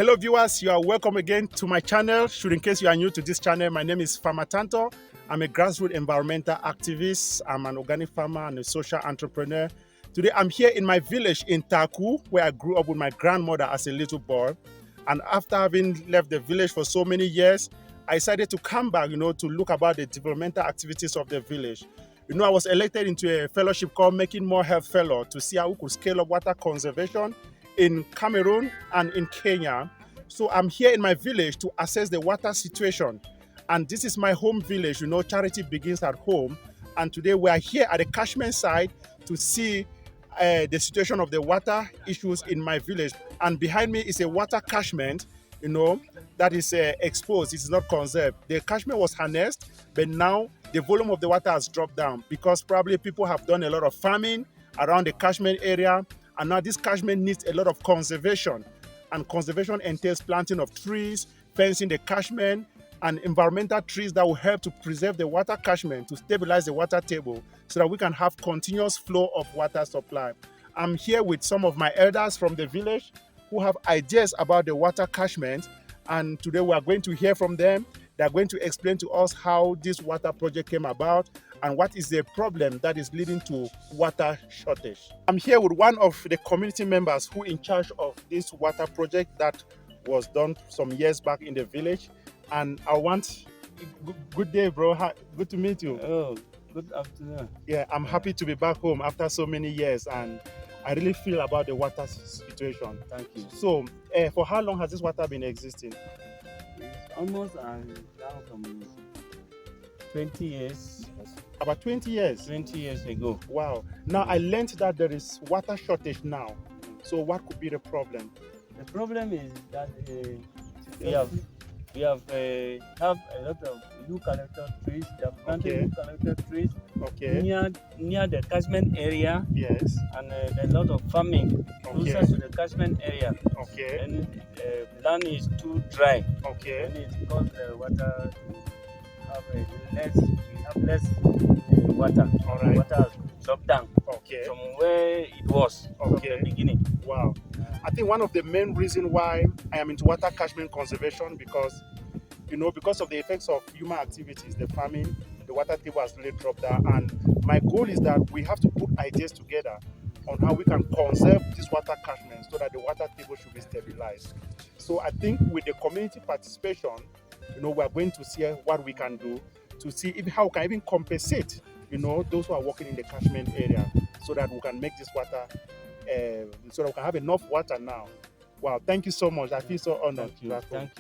Hello viewers, you are welcome again to my channel. In case you are new to this channel, my name is Farmer Tanto. I'm a grassroots environmental activist. I'm an organic farmer and a social entrepreneur. Today I'm here in my village in Taku, where I grew up with my grandmother as a little boy. And after having left the village for so many years, I decided to come back, to look about the developmental activities of the village. I was elected into a fellowship called Making More Health Fellow to see how we could scale up water conservation in Cameroon and in Kenya. So I'm here in my village to assess the water situation. And this is my home village. Charity begins at home. And today we are here at the catchment side to see the situation of the water issues in my village. And behind me is a water catchment, that is exposed. It's not conserved. The catchment was harnessed, but now the volume of the water has dropped down because probably people have done a lot of farming around the catchment area. And now this catchment needs a lot of conservation. And conservation entails planting of trees, fencing the catchment, and environmental trees that will help to preserve the water catchment, to stabilize the water table so that we can have continuous flow of water supply. I'm here with some of my elders from the village who have ideas about the water catchment, and today we are going to hear from them. They are going to explain to us how this water project came about and what is the problem that is leading to water shortage. I'm here with one of the community members who in charge of this water project that was done some years back in the village. And I want, good day, bro. Good to meet you. Oh, good afternoon. Yeah, I'm happy to be back home after so many years, and I really feel about the water situation. Thank you. So, for how long has this water been existing? It's almost down from 20 years. About 20 years? 20 years ago. Wow. Now, I learned that there is water shortage now. So what could be the problem? The problem is that we have a lot of eucalyptus trees. They have planted eucalyptus trees near the catchment area. Yes. And a lot of farming closer to the catchment area. Okay. And land is too dry. Okay. And it causes the water to have less water. All right. Water has dropped down. Okay. From where it was from the beginning. Wow. I think one of the main reasons why I am into water catchment conservation because of the effects of human activities, the farming, the water table has really dropped down. And my goal is that we have to put ideas together on how we can conserve this water catchment so that the water table should be stabilized. So I think with the community participation, we are going to see what we can do to see how we can even compensate, those who are working in the catchment area so that we can make this water, so that we can have enough water now. Wow, thank you so much. I feel so honored. Thank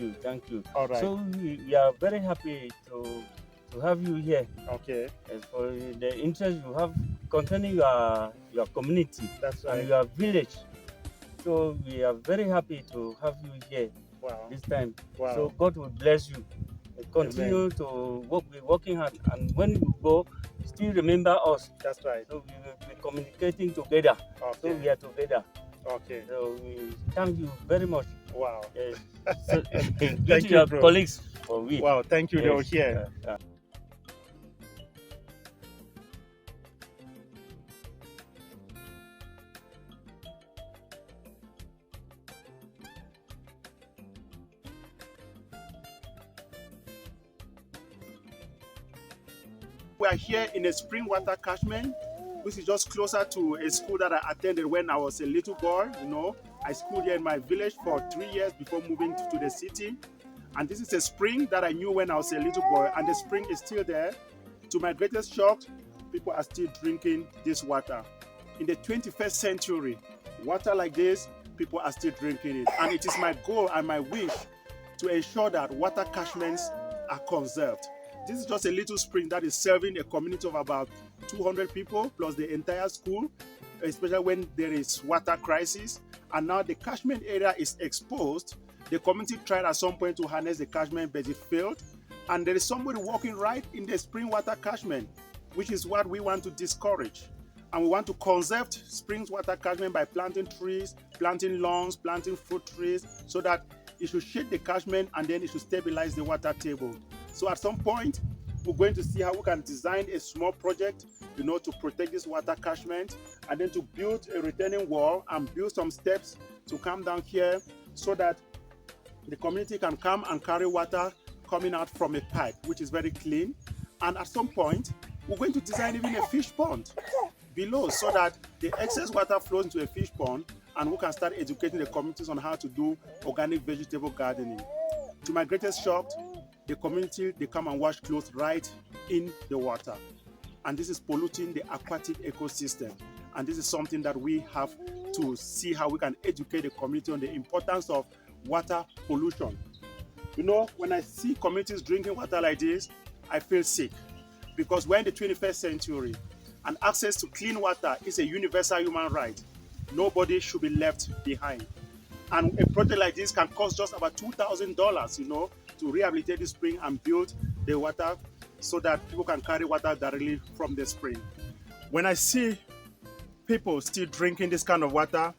you. All right. So we are very happy to have you here. Okay. As for the interest you have concerning your community. That's right. And your village. So we are very happy to have you here. Wow. This time. Wow. So God will bless you. Continue to be working hard, and when you go, still remember us. That's right. So we will be communicating together. Okay. So we are together. Okay. So we thank you very much. Wow. So, thank you, your bro. colleagues for we. Wow, thank you. They were here. We are here in a spring water catchment, which is just closer to a school that I attended when I was a little boy. I schooled here in my village for 3 years before moving to the city. And this is a spring that I knew when I was a little boy, and the spring is still there. To my greatest shock, people are still drinking this water. In the 21st century, water like this, people are still drinking it. And it is my goal and my wish to ensure that water catchments are conserved. This is just a little spring that is serving a community of about 200 people plus the entire school, especially when there is water crisis. And now the catchment area is exposed. The community tried at some point to harness the catchment, but it failed. And there is somebody walking right in the spring water catchment, which is what we want to discourage. And we want to conserve spring water catchment by planting trees, planting lawns, planting fruit trees, so that it should shade the catchment and then it should stabilize the water table. So at some point, we're going to see how we can design a small project, to protect this water catchment, and then to build a retaining wall and build some steps to come down here so that The community can come and carry water coming out from a pipe, which is very clean. And at some point, we're going to design even a fish pond below so that the excess water flows into a fish pond and we can start educating the communities on how to do organic vegetable gardening. To my greatest shock, the community, they come and wash clothes right in the water. And this is polluting the aquatic ecosystem. And this is something that we have to see how we can educate the community on the importance of water pollution. You know, when I see communities drinking water like this, I feel sick because we're in the 21st century and access to clean water is a universal human right. Nobody should be left behind. And a project like this can cost just about $2,000, you know, to rehabilitate the spring and build the water so that people can carry water directly from the spring. When I see people still drinking this kind of water,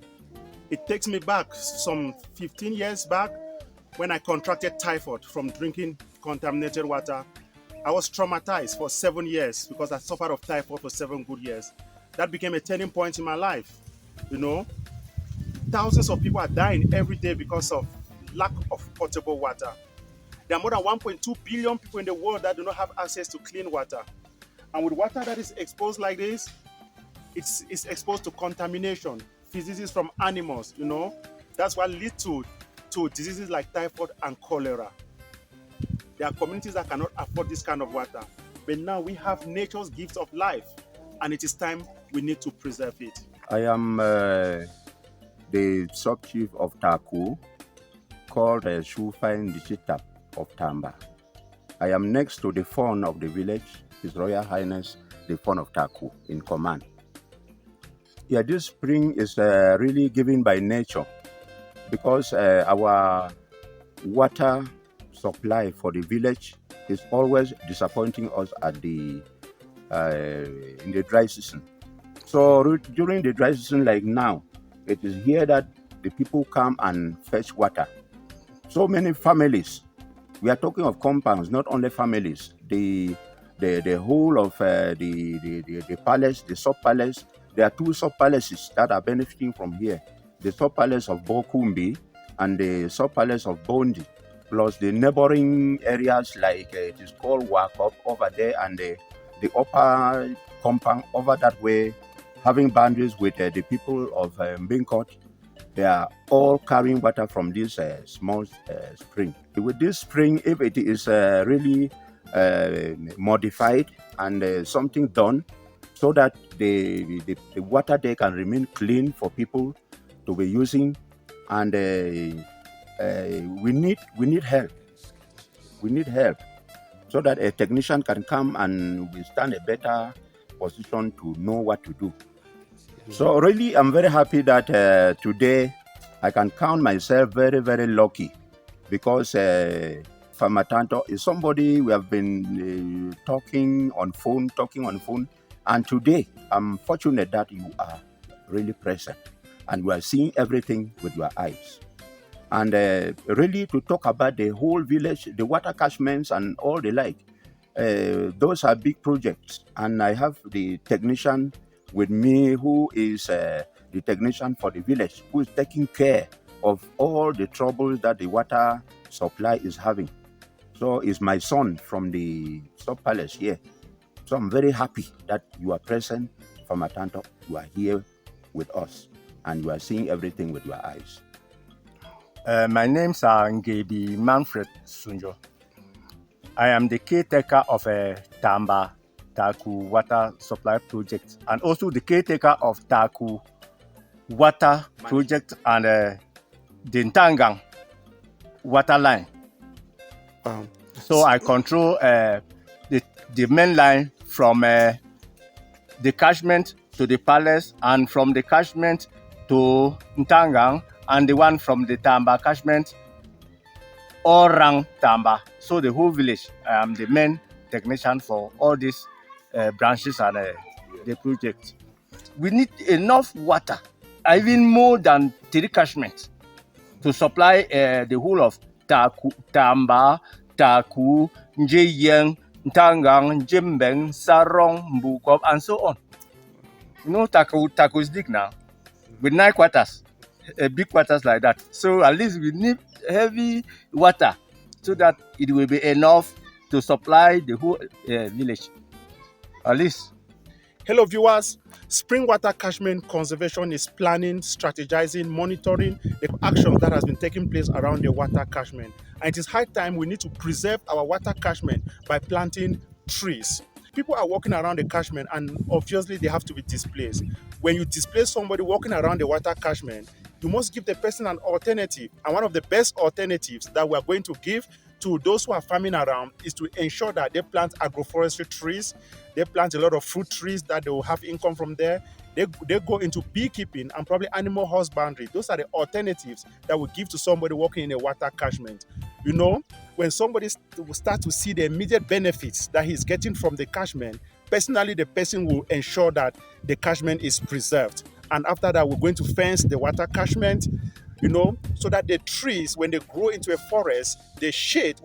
it takes me back some 15 years back when I contracted typhoid from drinking contaminated water. I was traumatized for 7 years because I suffered of typhoid for 7 good years. That became a turning point in my life. You know, thousands of people are dying every day because of lack of potable water. There are more than 1.2 billion people in the world that do not have access to clean water. And with water that is exposed like this, it's exposed to contamination, diseases from animals, you know. That's what leads to diseases like typhoid and cholera. There are communities that cannot afford this kind of water. But now we have nature's gift of life, and it is time we need to preserve it. I am the sub-chief of Taku, called Shufine Dichitap of Tamba. I am next to the fawn of the village, His Royal Highness, the fawn of Taku, in command. Yeah, this spring is really given by nature because our water supply for the village is always disappointing us at the in the dry season. So during the dry season like now, it is here that the people come and fetch water. So many families, we are talking of compounds, not only families, the whole of the palace, the sub-palace. There are 2 sub-palaces that are benefiting from here. The sub-palace of Bokumbi and the sub-palace of Bondi, plus the neighboring areas like it is called Wakop over there and the upper compound over that way, having boundaries with the people of Binkot. They are all carrying water from this small spring. With this spring, if it is really modified and something done so that the water there can remain clean for people to be using, and we need help. We need help so that a technician can come and we stand a better position to know what to do. So really, I'm very happy that today I can count myself very, very lucky because Farmer Tanto is somebody we have been talking on phone, and today I'm fortunate that you are really present and you are seeing everything with your eyes. And really to talk about the whole village, the water catchments and all the like, those are big projects. And I have the technician with me who is the technician for the village, who is taking care of all the troubles that the water supply is having. So it's my son from the sub-palace here. So I'm very happy that you are present, Farmer Tanto. You are here with us and you are seeing everything with your eyes. My name is Ngebi Manfred Sunjo. I am the caretaker of Tamba Taku Water Supply Project and also the caretaker of Taku Water Project and the Ntangang Water Line. So I control the main line from the catchment to the palace and from the catchment to Ntangang and the one from the Tamba catchment all around Tamba. So the whole village, I am the main technician for all these branches and the project. We need enough water, even more than 3 catchments to supply the whole of Taku, Tamba, Taku, Njeyeng, Ntangang, Jimbeng, Sarong, Mbukop, and so on. You know, Taku is big now, with 9 quarters. big waters like that. So at least we need heavy water so that it will be enough to supply the whole village. At least. Hello viewers, spring water catchment conservation is planning, strategizing, monitoring the actions that has been taking place around the water catchment. And it is high time we need to preserve our water catchment by planting trees. People are walking around the catchment and obviously they have to be displaced. When you displace somebody walking around the water catchment, you must give the person an alternative. And one of the best alternatives that we are going to give to those who are farming around is to ensure that they plant agroforestry trees, they plant a lot of fruit trees that they will have income from there. They go into beekeeping and probably animal husbandry. Those are the alternatives that we give to somebody working in a water catchment. You know, when somebody will start to see the immediate benefits that he's getting from the catchment, personally, the person will ensure that the catchment is preserved. And after that, we're going to fence the water catchment, you know, so that the trees, when they grow into a forest, the shade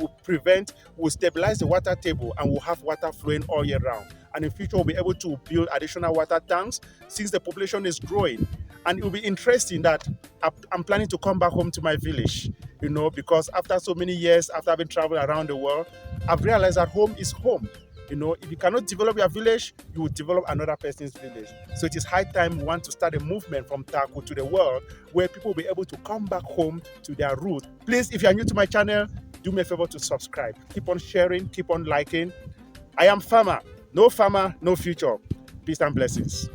will stabilize the water table and will have water flowing all year round. And in future, we'll be able to build additional water tanks since the population is growing. And it will be interesting that I'm planning to come back home to my village, you know, because after so many years, after I've been traveling around the world, I've realized that home is home. You know, if you cannot develop your village, you will develop another person's village. So it is high time we want to start a movement from Taku to the world where people will be able to come back home to their roots. Please, if you are new to my channel, do me a favor to subscribe. Keep on sharing, keep on liking. I am Farmer. No farmer, no future. Peace and blessings.